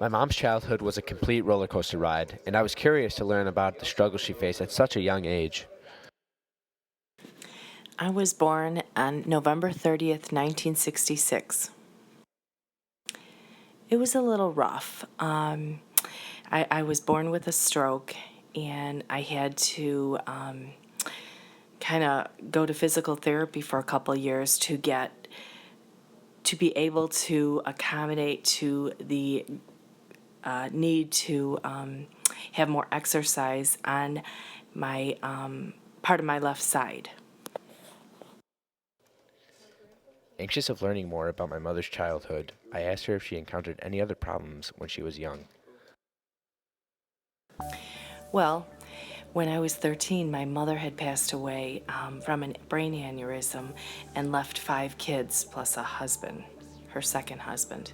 My mom's childhood was a complete roller coaster ride, and I was curious to learn about the struggles she faced at such a young age. I was born on November 30th, 1966. It was a little rough. I was born with a stroke, and I had to kind of go to physical therapy for a couple years to be able to accommodate to the need to have more exercise on my part of my left side. Anxious of learning more about my mother's childhood, I asked her if she encountered any other problems when she was young. Well, when I was 13, my mother had passed away from a brain aneurysm and left 5 kids plus a husband, her second husband.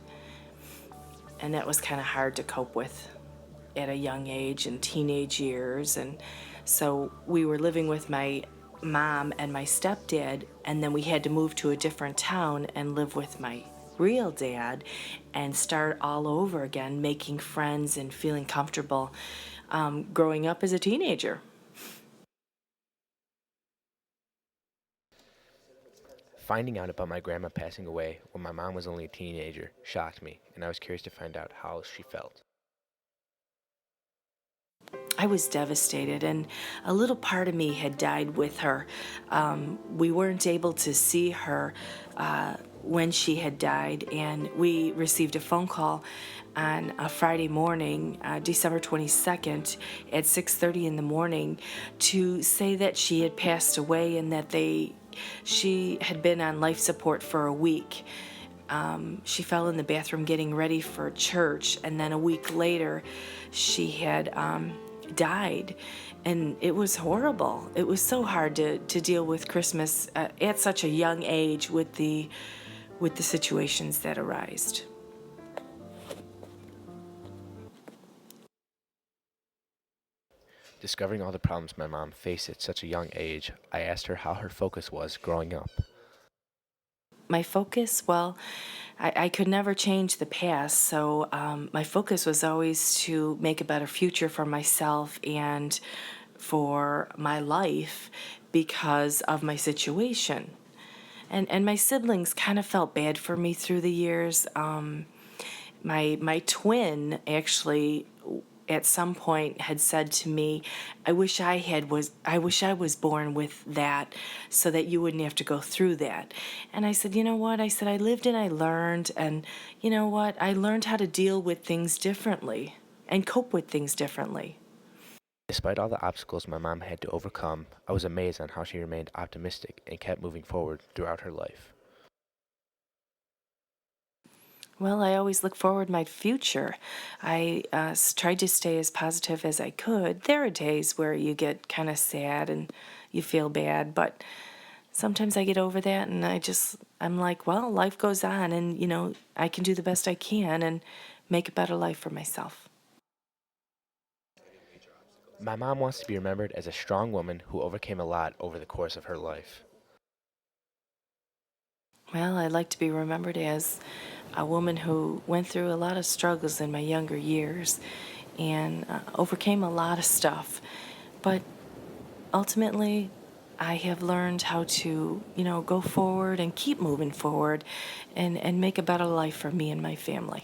And that was kind of hard to cope with at a young age and teenage years. And so we were living with my mom and my stepdad, and then we had to move to a different town and live with my real dad and start all over again, making friends and feeling comfortable growing up as a teenager. Finding out about my grandma passing away when my mom was only a teenager shocked me, and I was curious to find out how she felt. I was devastated, and a little part of me had died with her. We weren't able to see her when she had died, and we received a phone call on a Friday morning, December 22nd, at 6:30 in the morning, to say that she had passed away and that she had been on life support for a week. She fell in the bathroom getting ready for church, and then a week later, she had died. And it was horrible. It was so hard to deal with Christmas at such a young age with the situations that arised. Discovering all the problems my mom faced at such a young age, I asked her how her focus was growing up. My focus, well, I could never change the past, so my focus was always to make a better future for myself and for my life because of my situation. And my siblings kind of felt bad for me through the years. My twin actually at some point had said to me, I wish I was born with that so that you wouldn't have to go through that." And I said, "You know what?" I said, "I lived and I learned, and you know what? I learned how to deal with things differently and cope with things differently." Despite all the obstacles my mom had to overcome, I was amazed on how she remained optimistic and kept moving forward throughout her life. Well, I always look forward to my future. I tried to stay as positive as I could. There are days where you get kind of sad and you feel bad, but sometimes I get over that and I'm like, well, life goes on, and, I can do the best I can and make a better life for myself. My mom wants to be remembered as a strong woman who overcame a lot over the course of her life. Well, I'd like to be remembered as a woman who went through a lot of struggles in my younger years and overcame a lot of stuff. But ultimately, I have learned how to, go forward and keep moving forward and make a better life for me and my family.